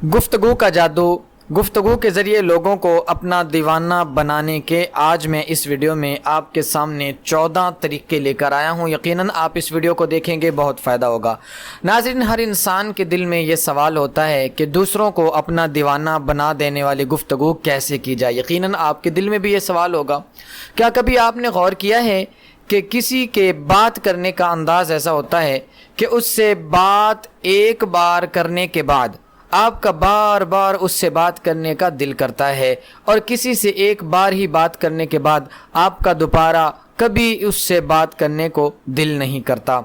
گفتگو کا جادو، گفتگو کے ذریعے لوگوں کو اپنا دیوانہ بنانے کے آج میں اس ویڈیو میں آپ کے سامنے 14 طریقے لے کر آیا ہوں۔ یقیناً آپ اس ویڈیو کو دیکھیں گے، بہت فائدہ ہوگا۔ ناظرین، ہر انسان کے دل میں یہ سوال ہوتا ہے کہ دوسروں کو اپنا دیوانہ بنا دینے والی گفتگو کیسے کی جائے۔ یقیناً آپ کے دل میں بھی یہ سوال ہوگا۔ کیا کبھی آپ نے غور کیا ہے کہ کسی کے بات کرنے کا انداز ایسا ہوتا ہے کہ اس سے بات ایک بار کرنے کے بعد آپ کا بار بار اس سے بات کرنے کا دل کرتا ہے، اور کسی سے ایک بار ہی بات کرنے کے بعد آپ کا دوبارہ کبھی اس سے بات کرنے کو دل نہیں کرتا۔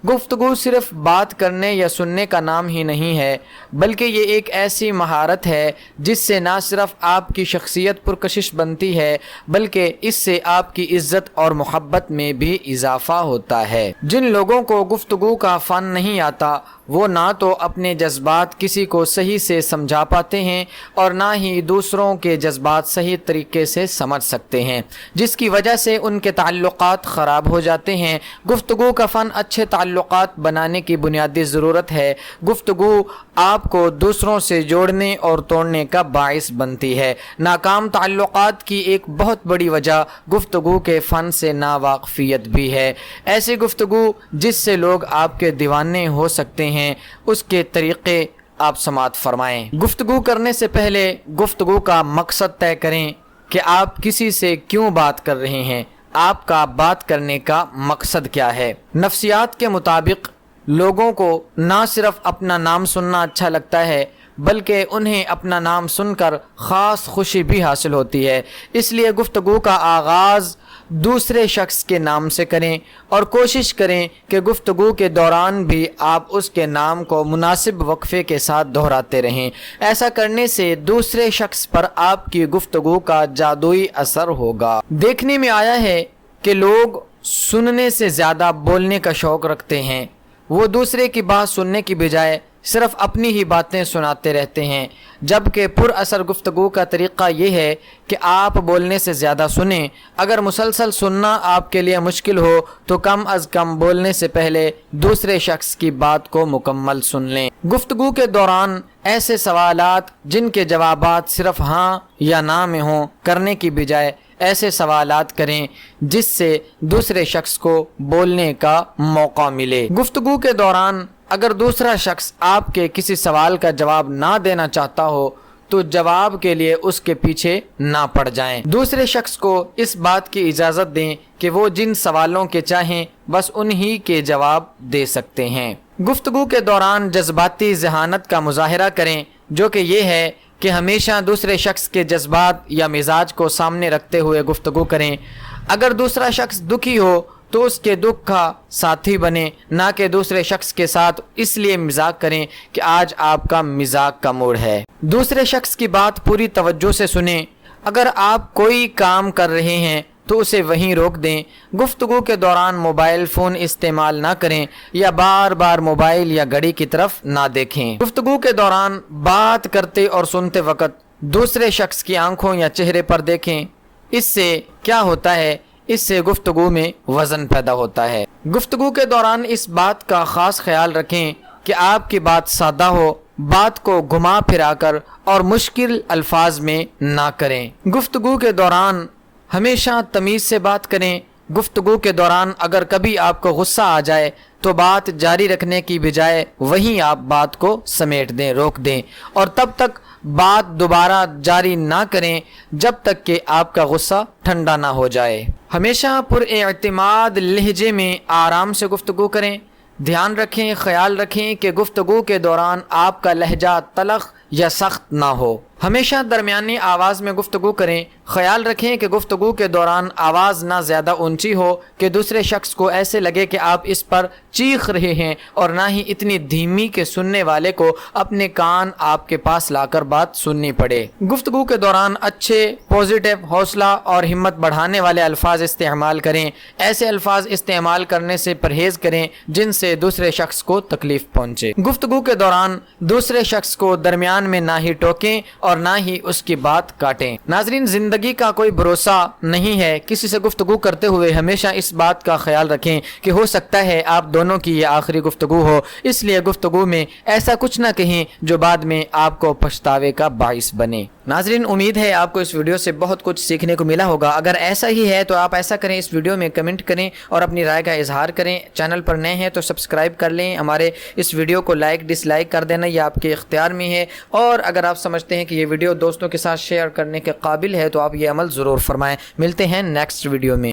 گفتگو صرف بات کرنے یا سننے کا نام ہی نہیں ہے، بلکہ یہ ایک ایسی مہارت ہے جس سے نہ صرف آپ کی شخصیت پرکشش بنتی ہے، بلکہ اس سے آپ کی عزت اور محبت میں بھی اضافہ ہوتا ہے۔ جن لوگوں کو گفتگو کا فن نہیں آتا، وہ نہ تو اپنے جذبات کسی کو صحیح سے سمجھا پاتے ہیں اور نہ ہی دوسروں کے جذبات صحیح طریقے سے سمجھ سکتے ہیں، جس کی وجہ سے ان کے تعلقات خراب ہو جاتے ہیں۔ گفتگو کا فن اچھے تعلقات بنانے کی بنیادی ضرورت ہے۔ گفتگو آپ کو دوسروں سے جوڑنے اور توڑنے کا باعث بنتی ہے۔ ناکام تعلقات کی ایک بہت بڑی وجہ گفتگو کے فن سے ناواقفیت بھی ہے۔ ایسی گفتگو جس سے لوگ آپ کے دیوانے ہو سکتے ہیں، اس کے طریقے آپ سماعت فرمائیں۔ گفتگو کرنے سے پہلے گفتگو کا مقصد طے کریں کہ آپ کسی سے کیوں بات کر رہے ہیں، آپ کا بات کرنے کا مقصد کیا ہے۔ نفسیات کے مطابق لوگوں کو نہ صرف اپنا نام سننا اچھا لگتا ہے، بلکہ انہیں اپنا نام سن کر خاص خوشی بھی حاصل ہوتی ہے۔ اس لیے گفتگو کا آغاز دوسرے شخص کے نام سے کریں اور کوشش کریں کہ گفتگو کے دوران بھی آپ اس کے نام کو مناسب وقفے کے ساتھ دہراتے رہیں۔ ایسا کرنے سے دوسرے شخص پر آپ کی گفتگو کا جادوئی اثر ہوگا۔ دیکھنے میں آیا ہے کہ لوگ سننے سے زیادہ بولنے کا شوق رکھتے ہیں۔ وہ دوسرے کی بات سننے کی بجائے صرف اپنی ہی باتیں سناتے رہتے ہیں، جبکہ پر اثر گفتگو کا طریقہ یہ ہے کہ آپ بولنے سے زیادہ سنیں۔ اگر مسلسل سننا آپ کے لیے مشکل ہو تو کم از کم بولنے سے پہلے دوسرے شخص کی بات کو مکمل سن لیں۔ گفتگو کے دوران ایسے سوالات جن کے جوابات صرف ہاں یا نہ میں ہوں کرنے کی بجائے ایسے سوالات کریں جس سے دوسرے شخص کو بولنے کا موقع ملے۔ گفتگو کے دوران اگر دوسرا شخص آپ کے کسی سوال کا جواب نہ دینا چاہتا ہو تو جواب کے لیے اس کے پیچھے نہ پڑ جائیں۔ دوسرے شخص کو اس بات کی اجازت دیں کہ وہ جن سوالوں کے چاہیں بس انہی کے جواب دے سکتے ہیں۔ گفتگو کے دوران جذباتی ذہانت کا مظاہرہ کریں، جو کہ یہ ہے کہ ہمیشہ دوسرے شخص کے جذبات یا مزاج کو سامنے رکھتے ہوئے گفتگو کریں۔ اگر دوسرا شخص دکھی ہو تو اس کے دکھ کا ساتھی بنیں، نہ کہ دوسرے شخص کے ساتھ اس لیے مذاق کریں کہ آج آپ کا مذاق کا موڈ ہے۔ دوسرے شخص کی بات پوری توجہ سے سنیں۔ اگر آپ کوئی کام کر رہے ہیں تو اسے وہیں روک دیں۔ گفتگو کے دوران موبائل فون استعمال نہ کریں یا بار بار موبائل یا گھڑی کی طرف نہ دیکھیں۔ گفتگو کے دوران بات کرتے اور سنتے وقت دوسرے شخص کی آنکھوں یا چہرے پر دیکھیں۔ اس سے کیا ہوتا ہے؟ اس سے گفتگو میں وزن پیدا ہوتا ہے۔ گفتگو کے دوران اس بات کا خاص خیال رکھیں کہ آپ کی بات سادہ ہو، بات کو گھما پھرا کر اور مشکل الفاظ میں نہ کریں۔ گفتگو کے دوران ہمیشہ تمیز سے بات کریں۔ گفتگو کے دوران اگر کبھی آپ کو غصہ آ جائے تو بات جاری رکھنے کی بجائے وہیں آپ بات کو سمیٹ دیں، روک دیں، اور تب تک بات دوبارہ جاری نہ کریں جب تک کہ آپ کا غصہ ٹھنڈا نہ ہو جائے۔ ہمیشہ پر اعتماد لہجے میں آرام سے گفتگو کریں۔ دھیان رکھیں، خیال رکھیں کہ گفتگو کے دوران آپ کا لہجہ تلخ یا سخت نہ ہو۔ ہمیشہ درمیانی آواز میں گفتگو کریں۔ خیال رکھیں کہ گفتگو کے دوران آواز نہ زیادہ اونچی ہو کہ دوسرے شخص کو ایسے لگے کہ آپ اس پر چیخ رہے ہیں، اور نہ ہی اتنی دھیمی کہ سننے والے کو اپنے کان آپ کے پاس لا کر بات سننی پڑے۔ گفتگو کے دوران اچھے، پازیٹیو، حوصلہ اور ہمت بڑھانے والے الفاظ استعمال کریں۔ ایسے الفاظ استعمال کرنے سے پرہیز کریں جن سے دوسرے شخص کو تکلیف پہنچے۔ گفتگو کے دوران دوسرے شخص کو درمیان میں نہ ہی ٹوکیں اور نہ ہی اس کی بات کاٹیں۔ ناظرین، زندگی زندگی کا کوئی بھروسہ نہیں ہے، کسی سے گفتگو کرتے ہوئے ہمیشہ اس بات کا خیال رکھیں کہ ہو سکتا ہے آپ دونوں کی یہ آخری گفتگو ہو، اس لیے گفتگو میں ایسا کچھ نہ کہیں جو بعد میں آپ کو پچھتاوے کا باعث بنے۔ ناظرین، امید ہے آپ کو اس ویڈیو سے بہت کچھ سیکھنے کو ملا ہوگا۔ اگر ایسا ہی ہے تو آپ ایسا کریں، اس ویڈیو میں کمنٹ کریں اور اپنی رائے کا اظہار کریں۔ چینل پر نئے ہیں تو سبسکرائب کر لیں، ہمارے اس ویڈیو کو لائک ڈس لائک کر دینا، یہ آپ کے اختیار میں ہے، اور اگر آپ سمجھتے ہیں کہ یہ ویڈیو دوستوں کے ساتھ شیئر کرنے کے قابل ہے تو آپ یہ عمل ضرور فرمائیں۔ ملتے ہیں نیکسٹ ویڈیو میں۔